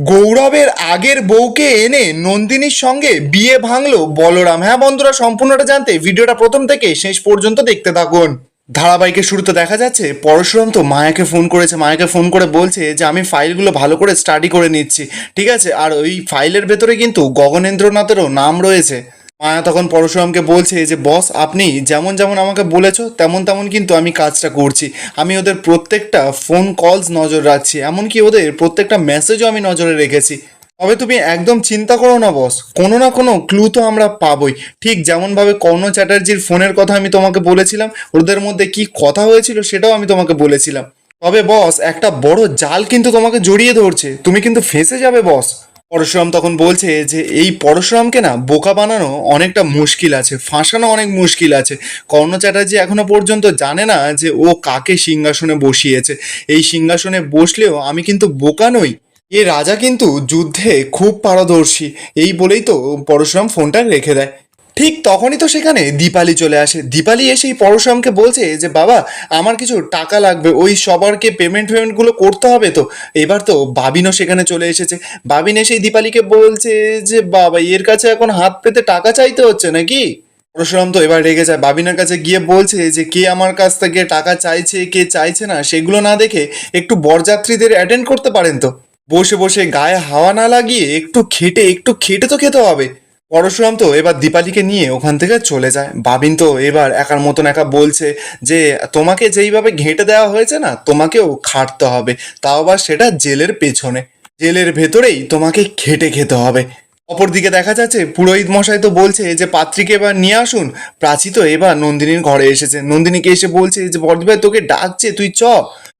গৌরবের আগের বউকে এনে নন্দিনীর সঙ্গে বিয়ে ভাঙলো বলরাম। হ্যাঁ বন্ধুরা, সম্পূর্ণটা জানতে ভিডিওটা প্রথম থেকে শেষ পর্যন্ত দেখতে থাকুন। ধারাবাহিকের শুরুতে দেখা যাচ্ছে পরশুরাম তো মায়াকে ফোন করেছে, মায়াকে ফোন করে বলছে যে আমি ফাইলগুলো ভালো করে স্টাডি করে নিচ্ছি, ঠিক আছে, আর ওই ফাইলের ভেতরে কিন্তু গগনেন্দ্রনাথেরও নাম রয়েছে। মায়া তখন পরশুরামকে বলছে যে বস, আপনি যেমন যেমন আমাকে বলেছো তেমন তেমন কিন্তু আমি কাজটা করছি। আমি ওদের প্রত্যেকটা ফোন কলস নজর রাখছি, এমনকি ওদের প্রত্যেকটা মেসেজও আমি নজরে রেখেছি। তবে তুমি একদম চিন্তা করো না বস, কোনো না কোনো ক্লু তো আমরা পাবোই। ঠিক যেমনভাবে কর্ণ চ্যাটার্জির ফোনের কথা আমি তোমাকে বলেছিলাম, ওদের মধ্যে কি কথা হয়েছিল সেটাও আমি তোমাকে বলেছিলাম। তবে বস, একটা বড় জাল কিন্তু তোমাকে জড়িয়ে ধরছে, তুমি কিন্তু ফেঁসে যাবে বস। পরশুরাম তখন বলছে যে এই পরশুরামকে না বোকা বানানো অনেকটা মুশকিল আছে, ফাঁসানো অনেক মুশকিল আছে। কর্ণ চ্যাটার্জি এখনো পর্যন্ত জানে না যে ও কাকে সিংহাসনে বসিয়েছে। এই সিংহাসনে বসলেও আমি কিন্তু বোকা নই, এ রাজা কিন্তু যুদ্ধে খুব পারদর্শী। এই বলেই তো পরশুরাম ফোনটা রেখে দেয়। ঠিক তখনই তো সেখানে দীপালি চলে আসে। দীপালি এসেই পরশুরামকে বলছে যে বাবা, আমার কিছু টাকা লাগবে, ওই সবারকে পেমেন্টগুলো করতে হবে তো। এবার তো বাবিনও সেখানে চলে এসেছে। বাবিন এসেই দীপালিকে বলছে যে বাবা, এর কাছে এখন হাত পেতে টাকা চাইতে হচ্ছে নাকি। পরশুরাম তো এবার রেগে যায়, বাবিনের কাছে গিয়ে বলছে যে কে আমার কাছ থেকে টাকা চাইছে কে চাইছে না সেগুলো না দেখে একটু বরযাত্রীদের অ্যাটেন্ড করতে পারেন তো। বসে বসে গায়ে হাওয়া না লাগিয়ে একটু খেটে তো খেতে হবে। পরশুরাম তো এবার দীপালিকে নিয়ে ওখান থেকে চলে যায়। বাবিন তো এবার একার মতন একা বলছে যে তোমাকে যেইভাবে ঘেঁটে দেওয়া হয়েছে না, তোমাকেও খাটতে হবে, তাও আবার সেটা জেলের পেছনে, জেলের ভেতরেই তোমাকে খেটে খেতে হবে। অপরদিকে দেখা যাচ্ছে পুরোহিত মশাই তো বলছে যে পাত্রীকে এবার নিয়ে আসুন। প্রাচী তো এবার নন্দিনীর ঘরে এসেছে, নন্দিনীকে এসে বলছে যে বর্দিভাই তোকে ডাকছে, তুই চ।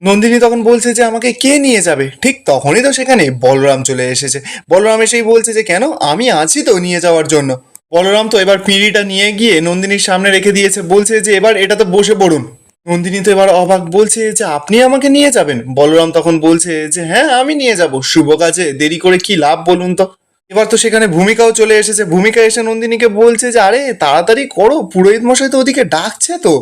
নন্দিনী তখন বলছে যে আমাকে কে নিয়ে যাবে। ঠিক তখনই তো সেখানে বলরাম চলে এসেছে। বলরাম এসেই বলছে যে কেন, আমি আছি তো নিয়ে যাওয়ার জন্য। বলরাম তো এবার পিঁড়িটা নিয়ে গিয়ে নন্দিনীর সামনে রেখে দিয়েছে, বলছে যে এবার এটাতে বসে পড়ুন। নন্দিনী তো এবার অবাক, বলছে যে আপনি আমাকে নিয়ে যাবেন। বলরাম তখন বলছে যে হ্যাঁ, আমি নিয়ে যাব, শুভ কাজে দেরি করে কি লাভ বলুন তো। এবার তো সেখানে ভূমিকাও চলে এসেছে। ভূমিকা এসে নন্দিনীকে বলছে যে আরে তাড়াতাড়ি করো, পুরোহিত মশাই তো ওদিকে ডাকছে তো।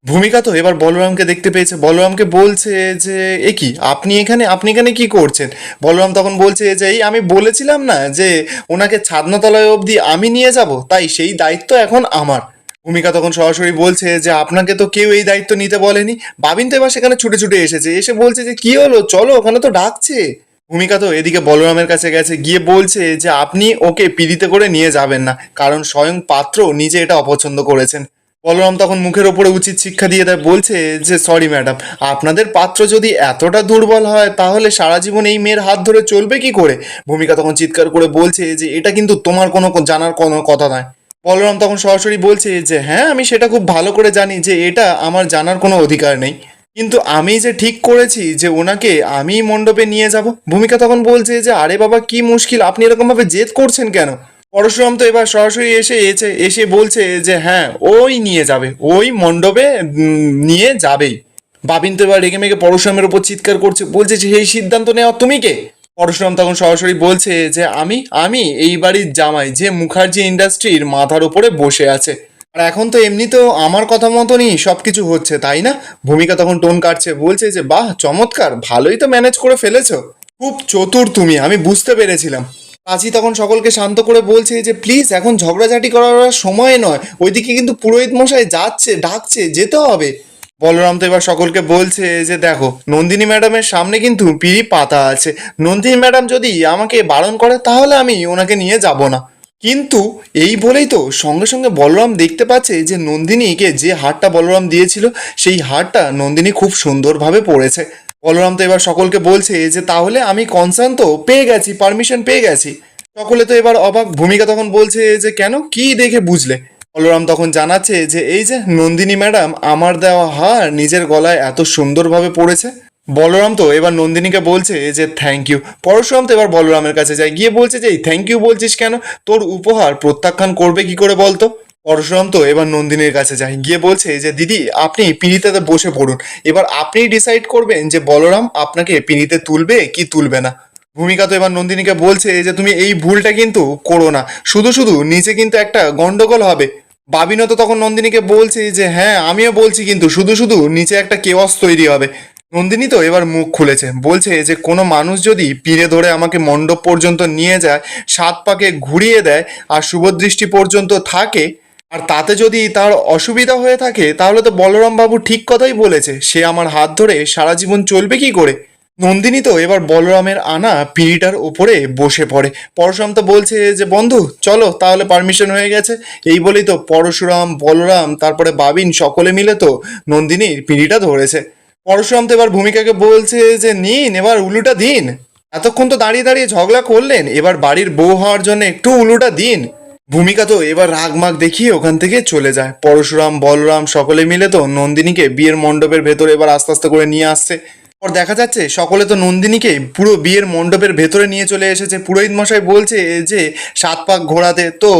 ভূমিকা তো এবার বলরামকে দেখতে পেয়েছে, বলরামকে বলছে যে এ কি, আপনি এখানে কি করছেন। বলরাম তখন বলছে যে এই আমি বলেছিলাম না যে ওনাকে ছাদনাতলায় অবধি আমি নিয়ে যাব, তাই সেই দায়িত্ব এখন আমার। ভূমিকা তখন সরাসরি বলছে যে আপনাকে তো কেউ এই দায়িত্ব নিতে বলেনি। বাবিন তো এবার সেখানে ছুটে ছুটে এসেছে, এসে বলছে যে কি হলো, চলো, ওখানে তো ডাকছে। ভূমিকা তো এদিকে বলরামের কাছে গেছে, গিয়ে বলছে যে আপনি ওকে পিড়িতে করে নিয়ে যাবেন না, কারণ স্বয়ং পাত্র নিজে এটা অপছন্দ করেছেন। বলরাম তখন মুখের ওপরে উচিত শিক্ষা দিয়ে দেয়, বলছে যে সরি ম্যাডাম, আপনাদের পাত্র যদি এতটা দুর্বল হয় তাহলে সারা জীবন এই মেয়ের হাত ধরে চলবে কি করে। ভূমিকা তখন চিৎকার করে বলছে যে এটা কিন্তু তোমার কোনো জানার কোনো কথা নয়। বলরাম তখন সরাসরি বলছে যে হ্যাঁ, আমি সেটা খুব ভালো করে জানি যে এটা আমার জানার কোনো অধিকার নেই, কিন্তু আমি যে ঠিক করেছি যে ওনাকে আমি মণ্ডপে নিয়ে যাব। ভূমিকা তখন বলছে যে আরে বাবা, কি মুশকিল, আপনি এরকম ভাবে জেদ করছেন কেন। পরশুরাম তো এবার সরাসরি এসে বলছে যে হ্যাঁ, ওই নিয়ে যাবে, ওই মণ্ডপে নিয়ে যাবেই। বাবিন তো এবার রেগে মেগে পরশুরামের উপর চিৎকার করছে, বলছে যে এই সিদ্ধান্ত নেওয়া তুমি কে। পরশুরাম তখন সরাসরি বলছে যে আমি আমি এই বাড়ির জামাই, যে মুখার্জি ইন্ডাস্ট্রির মাথার উপরে বসে আছে। আর এখন তো এমনিতেও আমার কথা মতনই সব কিছু হচ্ছে, তাই না। ভূমিকা তখন টোন কাটছে, বলছে যে বাহ, চমৎকার, ভালোই তো ম্যানেজ করে ফেলেছো, খুব চতুর তুমি, আমি বুঝতে পেরেছিলাম। পাঁচি তখন সকলকে শান্ত করে বলছে যে প্লিজ এখন ঝগড়াঝাটি করার সময় নয়, ওইদিকে কিন্তু পুরোহিত মশাই যাচ্ছে, ডাকছে, যেতে হবে। বলরাম তো এবার সকলকে বলছে যে দেখো, নন্দিনী ম্যাডামের সামনে কিন্তু পিঁড়ি পাতা আছে, নন্দিনী ম্যাডাম যদি আমাকে বারণ করে তাহলে আমি ওনাকে নিয়ে যাব না। কিন্তু এই বলেই তো সঙ্গে সঙ্গে বলরাম দেখতে পাচ্ছে যে নন্দিনীকে যে হারটা বলরাম দিয়েছিল সেই হারটা নন্দিনী খুব সুন্দরভাবে পড়েছে। বলরাম তো এবার সকলকে বলছে যে তাহলে আমি কনসার্ন তো পেয়ে গেছি, পারমিশন পেয়ে গেছি। সকলে তো এবার অবাক। ভূমিকা তখন বলছে যে কেন, কি দেখে বুঝলে। বলরাম তখন জানাচ্ছে যে এই যে নন্দিনী ম্যাডাম আমার দেওয়া হার নিজের গলায় এত সুন্দরভাবে পড়েছে। বলরাম তো এবার নন্দিনীকে বলছে যে থ্যাংক ইউ। পরশুরাম তো এবার বলরামের কাছে যায়, গিয়ে বলছে যে এই থ্যাংক ইউ বলছিস কেন, তোর উপহার প্রত্যাখ্যান করবে কি করে বলতো। পরশুরাম তো এবার নন্দিনীর কাছে যায়, গিয়ে বলছে যে দিদি, আপনি পিঁড়িতে বসে পড়ুন, এবার আপনিই ডিসাইড করবেন যে বলরাম আপনাকে পিঁড়িতে তুলবে কি তুলবে না। ভূমিকা তো এবার নন্দিনীকে বলছে যে তুমি এই ভুলটা কিন্তু করো না, শুধু শুধু নিচে কিন্তু একটা গন্ডগোল হবে। বাবিনও তো তখন নন্দিনীকে বলছে যে হ্যাঁ, আমিও বলছি, কিন্তু শুধু শুধু নিচে একটা কেওয়াস তৈরি হবে। নন্দিনী তো এবার মুখ খুলেছে, বলছে যে কোনো মানুষ যদি পিঁড়ে ধরে আমাকে মণ্ডপ পর্যন্ত নিয়ে যায়, 7 পাকে ঘুরিয়ে দেয় আর শুভদৃষ্টি পর্যন্ত থাকে, আর তাতে যদি তার অসুবিধা হয়ে থাকে, তাহলে তো বলরাম বাবু ঠিক কথাই বলেছে, সে আমার হাত ধরে সারা জীবন চলবে কি করে। নন্দিনী তো এবার বলরামের আনা পিঁড়িটার ওপরে বসে পড়ে। পরশুরাম তো বলছে যে বন্ধু চলো তাহলে, পারমিশন হয়ে গেছে। এই বলেই তো পরশুরাম, বলরাম, তারপরে বাবিন সকলে মিলে তো নন্দিনীর পিঁড়িটা ধরেছে। পরশুরাম তো এবার ভূমিকাকে বলছে যে নিন এবার উলুটা দিন, এতক্ষণ তো দাঁড়িয়ে দাঁড়িয়ে ঝগড়া করলেন, এবার বাড়ির বউ হওয়ার জন্য একটু উলুটা দিন। ভূমিকা তো এবার রাগ মাগ দেখিয়ে ওখান থেকে চলে যায়। পরশুরাম, বলরাম সকলে মিলে তো নন্দিনীকে বিয়ের মণ্ডপের ভেতরে এবার আস্তে আস্তে করে নিয়ে আসছে। পর দেখা যাচ্ছে সকলে তো নন্দিনীকে পুরো বিয়ের মণ্ডপের ভেতরে নিয়ে চলে এসেছে। পুরোহিত মশাই বলছে যে 7 পাক ঘোরাতে, তো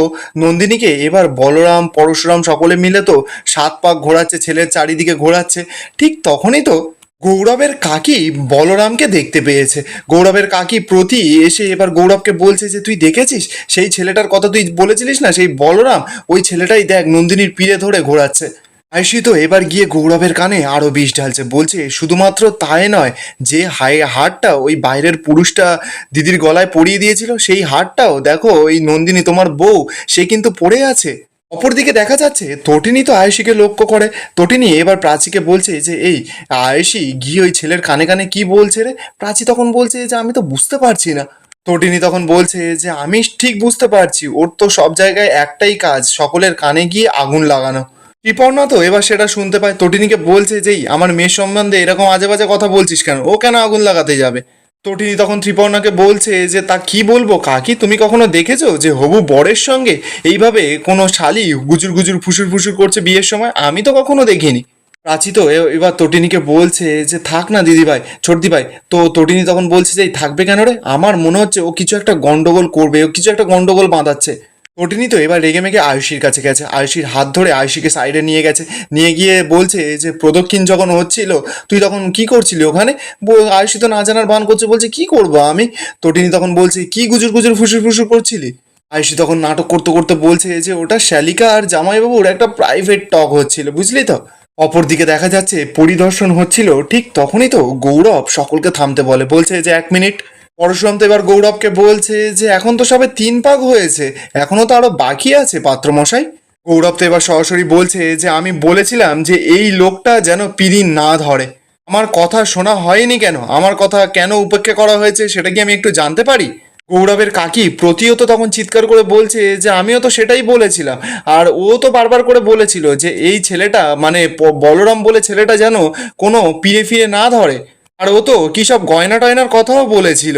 নন্দিনীকে এবার বলরাম, পরশুরাম সকলে মিলে তো 7 পাক ঘোরাচ্ছে, ছেলের চারিদিকে ঘোরাচ্ছে। ঠিক তখনই তো গৌরবের কাকি বলরামকে দেখতে পেয়েছে। গৌরবের কাকি প্রতি এসে এবার গৌরবকে বলছে যে তুই দেখেছিস সেই ছেলেটার কথা, তুই বলেছিলিস না সেই বলরাম, ওই ছেলেটাই দেখ নন্দিনীর পিড়ে ধরে ঘোরাচ্ছে। আয়ুষি তো এবার গিয়ে গৌরবের কানে আরো বিষ ঢালছে, বলছে শুধুমাত্র তাই নয়, যে হারটা ওই বাইরের পুরুষটা দিদির গলায় পরিয়ে দিয়েছিল, সেই হারটাও দেখো ওই নন্দিনী তোমার বউ সে কিন্তু পড়ে আছে। অপরদিকে দেখা যাচ্ছে তটিনী তো আয়ুষীকে লক্ষ্য করে। তটিনী এবার প্রাচীকে বলছে যে এই আয়ুষী গিয়ে ওই ছেলের কানে কানে কি বলছে রে। প্রাচী তখন বলছে যে আমি তো বুঝতে পারছি না। তটিনী তখন বলছে যে আমি ঠিক বুঝতে পারছি, ওর তো সব জায়গায় একটাই কাজ, সকলের কানে গিয়ে আগুন লাগানো। কৃপর্ণা তো এবার সেটা শুনতে পায়, তটিনীকে বলছে যেই আমার মেয়ের সম্বন্ধে এরকম আজে বাজে কথা বলছিস কেন, ও কেন আগুন লাগাতে যাবে। তটিনী তখন ত্রিপর্ণাকে বলছে যে তা কি বলবো কাকি, তুমি কখনো দেখেছো যে হবু বরের সঙ্গে এইভাবে কোনো শালি গুজুর গুজুর ফুসুর ফুসুর করছে বিয়ের সময়? আমি তো কখনো দেখিনি। প্রাচী তো এবার তটিনীকে বলছে যে থাক না দিদিভাই, ছোটদিভাই। তো তটিনী তখন বলছে যে এই থাকবে কেন রে, আমার মনে হচ্ছে ও কিছু একটা গন্ডগোল করবে, ও কিছু একটা গন্ডগোল বাঁধাচ্ছে। তটিনী তো এবার রেগে মেগে আয়ুষীর কাছে গেছে, আয়ুষীর হাত ধরে আয়ুষীকে সাইডে নিয়ে গেছে, নিয়ে গিয়ে বলছে যে প্রদক্ষিণ যখন হচ্ছিল তুই তখন কি করছিলি ওখানে। আয়ুষী তো না জানার ভান করছে, বলছে কি করবো আমি। তটিনী তখন বলছে কি গুজুর গুজুর ফুসুর ফুসুর করছিলি। আয়ুষী তখন নাটক করতে করতে বলছে যে ওটা শ্যালিকা আর জামাইবাবুর একটা প্রাইভেট টক হচ্ছিল, বুঝলি তো। অপরদিকে দেখা যাচ্ছে পরিদর্শন হচ্ছিল, ঠিক তখনই তো গৌরব সকলকে থামতে বলে, বলছে যে 1 মিনিট। পরশুরাম তো এবার গৌরবকে বলছে যে এখন তো সবে 3 পাক হয়েছে, এখনো তো আরো বাকি আছে পাত্রমশাই। গৌরব তো এবার সরাসরি বলছে যে আমি বলেছিলাম যে এই লোকটা যেন পিড়ি না ধরে। আমার কথা শোনা হয়নি কেন, আমার কথা কেন উপেক্ষা করা হয়েছে সেটা কি আমি একটু জানতে পারি। গৌরবের কাকি প্রতিও তো তখন চিৎকার করে বলছে যে আমিও তো সেটাই বলেছিলাম, আর ও তো বারবার করে বলেছিল যে এই ছেলেটা মানে বলরাম বলে ছেলেটা যেন কোনো পিড়ে ফিরে না ধরে, আর ও তো কী সব গয়না টয়নার কথাও বলেছিল।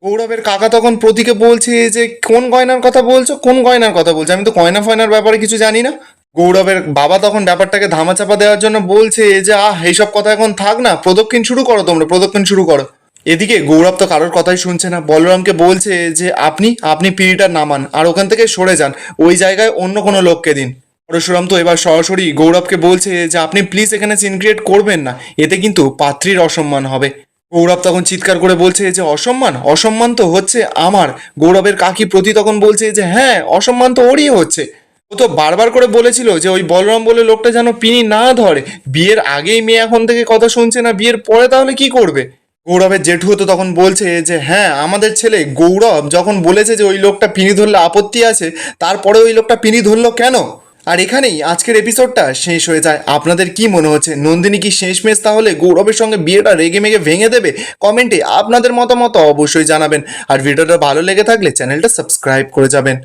গৌরবের কাকা তখন প্রতীকে বলছে যে কোন গয়নার কথা বলছো, কোন গয়নার কথা বলছো, আমি তো গয়না ফয়নার ব্যাপারে কিছু জানি না। গৌরবের বাবা তখন ব্যাপারটাকে ধামাচাপা দেওয়ার জন্য বলছে যে এইসব কথা এখন থাক না, প্রদক্ষিণ শুরু করো, তোমরা প্রদক্ষিণ শুরু করো। এদিকে গৌরব তো কারোর কথাই শুনছে না, বলরামকে বলছে যে আপনি আপনি পিঁড়িটা নামান আর ওখান থেকে সরে যান, ওই জায়গায় অন্য কোনো লোককে দিন। পরশুরাম তো এবার সরাসরি গৌরবকে বলছে যে আপনি প্লিজ এখানে সিন ক্রিয়েট করবেন না, এতে কিন্তু পাত্রীর অসম্মান হবে। গৌরব তখন চিৎকার করে বলছে যে অসম্মান, অসম্মান তো হচ্ছে আমার। গৌরবের কাকি প্রতি তখন বলছে যে হ্যাঁ অসম্মান তো ওরই হচ্ছে, ও তো বারবার করে বলেছিল যে ওই বলরাম বলে লোকটা যেন পিনি না ধরে। বিয়ের আগেই মেয়ে এখন থেকে কথা শুনছে না, বিয়ের পরে তাহলে কি করবে। গৌরবের জেঠু তো তখন বলছে যে হ্যাঁ আমাদের ছেলে গৌরব যখন বলেছে যে ওই লোকটা পিনি ধরলে আপত্তি আছে, তারপরে ওই লোকটা পিনি ধরলো কেন। আর এখানেই আজকের এপিসোডটা শেষ হয়ে যায়। আপনাদের কি মনে হচ্ছে, নন্দিনী কি শেষমেশ তাহলে গৌরবের সঙ্গে বিয়েটা রেগে মেগে ভেঙে দেবে? কমেন্টে আপনাদের মতামত অবশ্যই জানাবেন, আর ভিডিওটা ভালো লেগে থাকলে চ্যানেলটা সাবস্ক্রাইব করে যাবেন।